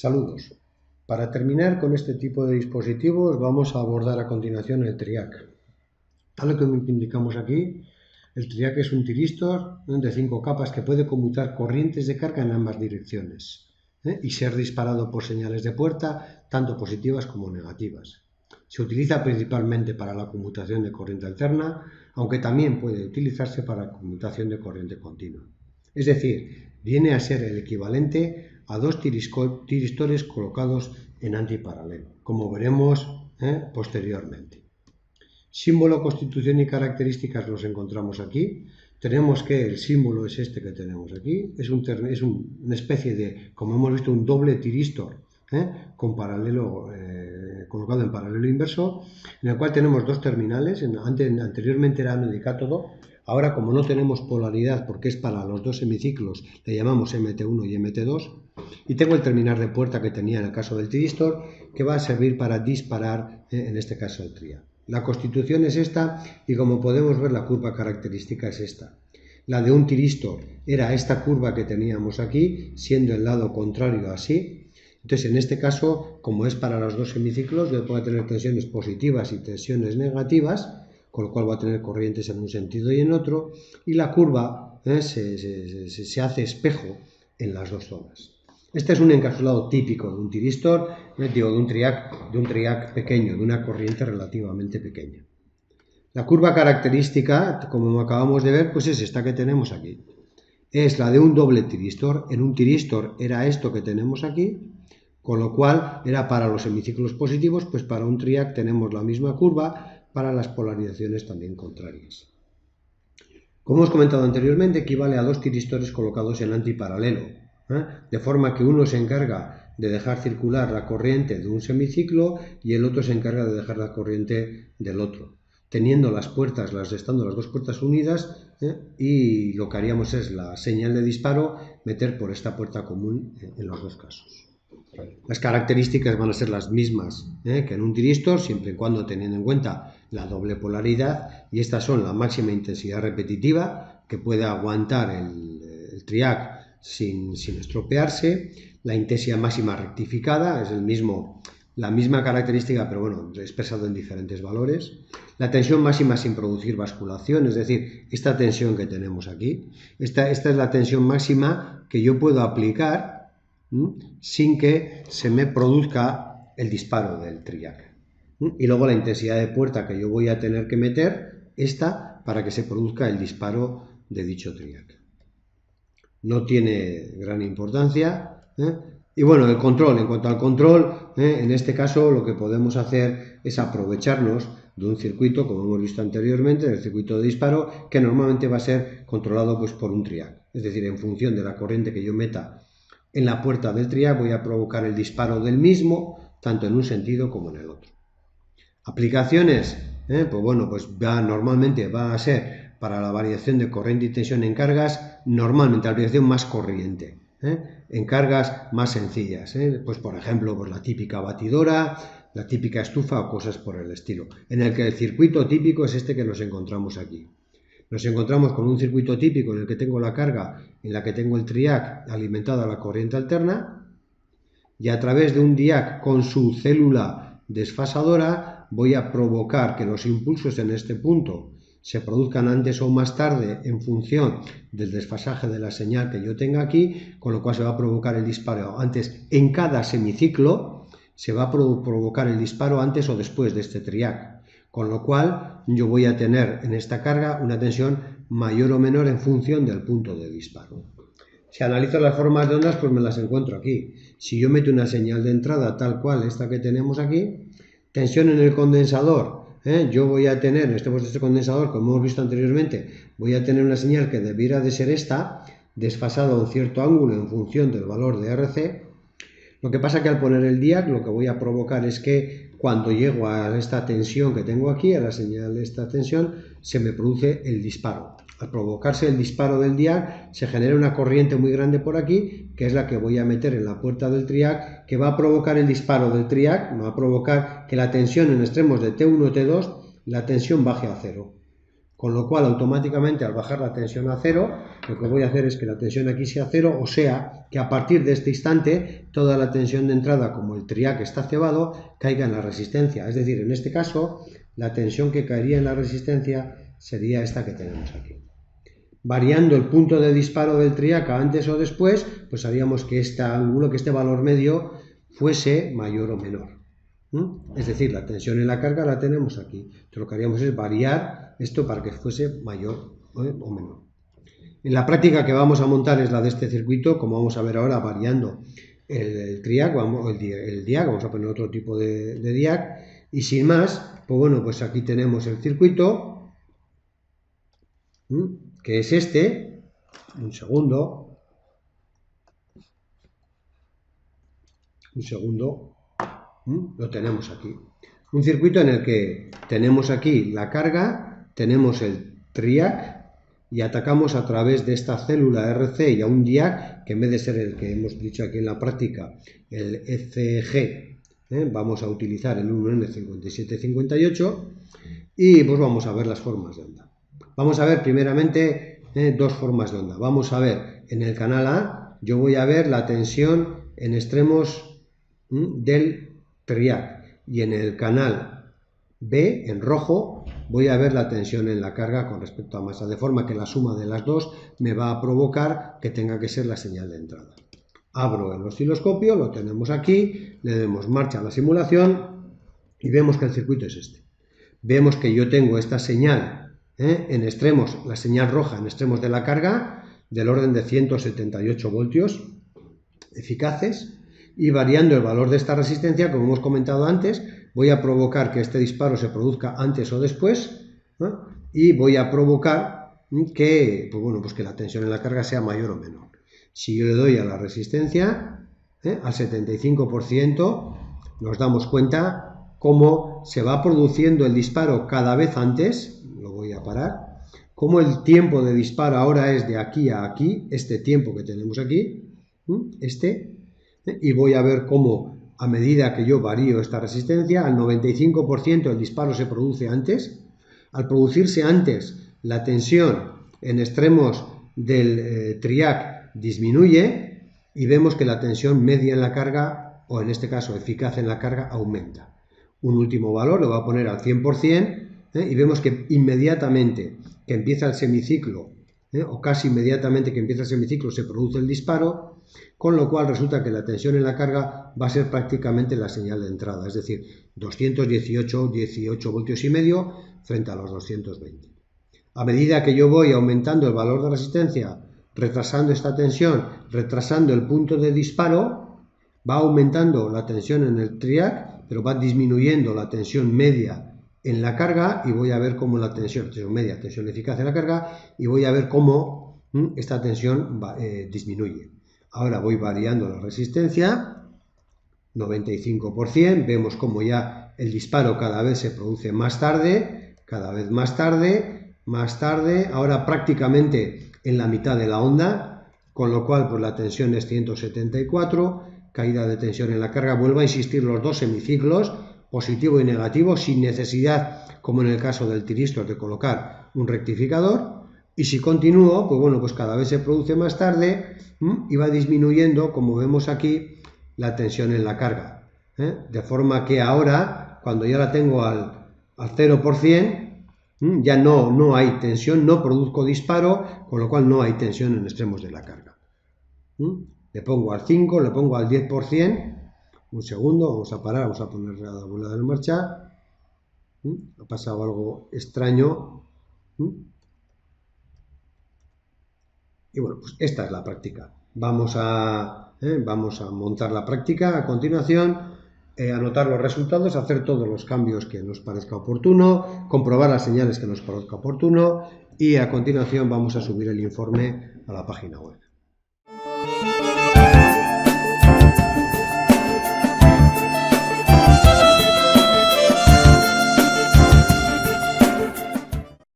Saludos. Para terminar con este tipo de dispositivos vamos a abordar a continuación el TRIAC. Tal como indicamos aquí, el TRIAC es un tiristor de 5 capas que puede conmutar corrientes de carga en ambas direcciones y ser disparado por señales de puerta, tanto positivas como negativas. Se utiliza principalmente para la conmutación de corriente alterna, aunque también puede utilizarse para la conmutación de corriente continua. Es decir, viene a ser el equivalente a dos tiristores colocados en antiparalelo, como veremos posteriormente. Símbolo, constitución y características los encontramos aquí. Tenemos que el símbolo es este que tenemos aquí, es una especie de, como hemos visto, un doble tiristor con paralelo, colocado en paralelo inverso, en el cual tenemos dos terminales. Anteriormente era ano y cátodo. Ahora, como no tenemos polaridad porque es para los dos semiciclos, le llamamos MT1 y MT2. Y tengo el terminal de puerta que tenía en el caso del tiristor, que va a servir para disparar, en este caso, el TRIAC. La constitución es esta y, como podemos ver, la curva característica es esta. La de un tiristor era esta curva que teníamos aquí, siendo el lado contrario así. Entonces, en este caso, como es para los dos semiciclos, yo puedo tener tensiones positivas y tensiones negativas, con lo cual va a tener corrientes en un sentido y en otro, y la curva se hace espejo en las dos zonas. Este es un encapsulado típico de un tiristor, de un TRIAC pequeño, de una corriente relativamente pequeña. La curva característica, como acabamos de ver, pues es esta que tenemos aquí. Es la de un doble tiristor. En un tiristor era esto que tenemos aquí, con lo cual era para los semiciclos positivos, pues para un TRIAC tenemos la misma curva para las polarizaciones también contrarias. Como hemos comentado anteriormente, equivale a dos tiristores colocados en antiparalelo, de forma que uno se encarga de dejar circular la corriente de un semiciclo y el otro se encarga de dejar la corriente del otro, teniendo estando las dos puertas unidas, y lo que haríamos es la señal de disparo meter por esta puerta común en los dos casos. Las características van a ser las mismas que en un tiristor, siempre y cuando teniendo en cuenta la doble polaridad, y estas son la máxima intensidad repetitiva que puede aguantar el TRIAC sin estropearse, la intensidad máxima rectificada, es la misma característica, pero bueno, expresado en diferentes valores, la tensión máxima sin producir basculación, es decir, esta tensión que tenemos aquí, esta es la tensión máxima que yo puedo aplicar sin que se me produzca el disparo del TRIAC. Y luego la intensidad de puerta que yo voy a tener que meter, esta, para que se produzca el disparo de dicho TRIAC. No tiene gran importancia. Y bueno, el control. En cuanto al control, en este caso lo que podemos hacer es aprovecharnos de un circuito, como hemos visto anteriormente, el circuito de disparo, que normalmente va a ser controlado pues, por un TRIAC. Es decir, en función de la corriente que yo meta en la puerta del TRIAC, voy a provocar el disparo del mismo, tanto en un sentido como en el otro. Aplicaciones, pues bueno, pues normalmente va a ser para la variación de corriente y tensión en cargas, normalmente la aplicación más corriente, en cargas más sencillas, pues por ejemplo, pues la típica batidora, la típica estufa o cosas por el estilo, en el que el circuito típico es este que nos encontramos aquí. Nos encontramos con un circuito típico en el que tengo la carga, en la que tengo el TRIAC alimentado a la corriente alterna, y a través de un DIAC con su célula desfasadora voy a provocar que los impulsos en este punto se produzcan antes o más tarde en función del desfasaje de la señal que yo tenga aquí, con lo cual se va a provocar el disparo antes en cada semiciclo, se va a provocar el disparo antes o después de este TRIAC, con lo cual yo voy a tener en esta carga una tensión mayor o menor en función del punto de disparo. Si analizo las formas de ondas, pues me las encuentro aquí. Si yo meto una señal de entrada tal cual esta que tenemos aquí, tensión en el condensador, yo voy a tener, en este condensador, como hemos visto anteriormente, voy a tener una señal que debiera de ser esta, desfasada a un cierto ángulo en función del valor de RC. Lo que pasa que al poner el DIAC, lo que voy a provocar es que cuando llego a esta tensión que tengo aquí, a la señal de esta tensión, se me produce el disparo. Al provocarse el disparo del DIAC, se genera una corriente muy grande por aquí, que es la que voy a meter en la puerta del TRIAC, que va a provocar el disparo del TRIAC, va a provocar que la tensión en extremos de T1 y T2, la tensión baje a cero. Con lo cual, automáticamente, al bajar la tensión a 0, lo que voy a hacer es que la tensión aquí sea 0, o sea, que a partir de este instante, toda la tensión de entrada, como el triac está cebado, caiga en la resistencia. Es decir, en este caso, la tensión que caería en la resistencia sería esta que tenemos aquí. Variando el punto de disparo del triac antes o después, pues haríamos que este ángulo, que este valor medio, fuese mayor o menor. Es decir, la tensión en la carga la tenemos aquí. Entonces, lo que haríamos es variar esto para que fuese mayor o menor. En la práctica que vamos a montar es la de este circuito, como vamos a ver ahora, variando el triac, el diac, vamos a poner otro tipo de diac, y sin más, pues bueno, pues aquí tenemos el circuito, que es este, un segundo, lo tenemos aquí. Un circuito en el que tenemos aquí la carga, tenemos el triac y atacamos a través de esta célula RC y a un diac, que en vez de ser el que hemos dicho aquí en la práctica, el ECG, vamos a utilizar el 1N5758 y pues vamos a ver las formas de onda. Vamos a ver primeramente dos formas de onda. Vamos a ver en el canal A, yo voy a ver la tensión en extremos del triac, y en el canal B, en rojo, voy a ver la tensión en la carga con respecto a masa, de forma que la suma de las dos me va a provocar que tenga que ser la señal de entrada. Abro el osciloscopio, lo tenemos aquí, le damos marcha a la simulación y vemos que el circuito es este. Vemos que yo tengo esta señal en extremos, la señal roja en extremos de la carga, del orden de 178 voltios eficaces, y variando el valor de esta resistencia, como hemos comentado antes, voy a provocar que este disparo se produzca antes o después, y voy a provocar que, pues que la tensión en la carga sea mayor o menor. Si yo le doy a la resistencia, al 75%, nos damos cuenta cómo se va produciendo el disparo cada vez antes, lo voy a parar, cómo el tiempo de disparo ahora es de aquí a aquí, este tiempo que tenemos aquí, y voy a ver cómo a medida que yo varío esta resistencia, al 95% el disparo se produce antes. Al producirse antes, la tensión en extremos del triac disminuye y vemos que la tensión media en la carga, o en este caso eficaz en la carga, aumenta. Un último valor lo voy a poner al 100%, y vemos que inmediatamente que empieza el semiciclo, o casi inmediatamente que empieza el semiciclo, se produce el disparo, con lo cual resulta que la tensión en la carga va a ser prácticamente la señal de entrada, es decir, 218 voltios y medio frente a los 220. A medida que yo voy aumentando el valor de resistencia, retrasando esta tensión, retrasando el punto de disparo, va aumentando la tensión en el triac, pero va disminuyendo la tensión media en la carga, y voy a ver cómo la tensión media, tensión eficaz en la carga, y voy a ver cómo esta tensión disminuye. Ahora voy variando la resistencia, 95%, vemos cómo ya el disparo cada vez se produce más tarde, cada vez más tarde, ahora prácticamente en la mitad de la onda, con lo cual pues la tensión es 174, caída de tensión en la carga, vuelvo a insistir, los dos semiciclos, positivo y negativo, sin necesidad, como en el caso del tiristor, de colocar un rectificador. Y si continúo, pues bueno, pues cada vez se produce más tarde y va disminuyendo, como vemos aquí, la tensión en la carga. De forma que ahora, cuando ya la tengo al 0%, ya no hay tensión, no produzco disparo, con lo cual no hay tensión en extremos de la carga. Le pongo al 5, le pongo al 10%, un segundo, vamos a parar, vamos a poner la bola en marcha. Ha pasado algo extraño. Y bueno, pues esta es la práctica. Vamos a montar la práctica a continuación, anotar los resultados, hacer todos los cambios que nos parezca oportuno, comprobar las señales que nos parezca oportuno, y a continuación vamos a subir el informe a la página web.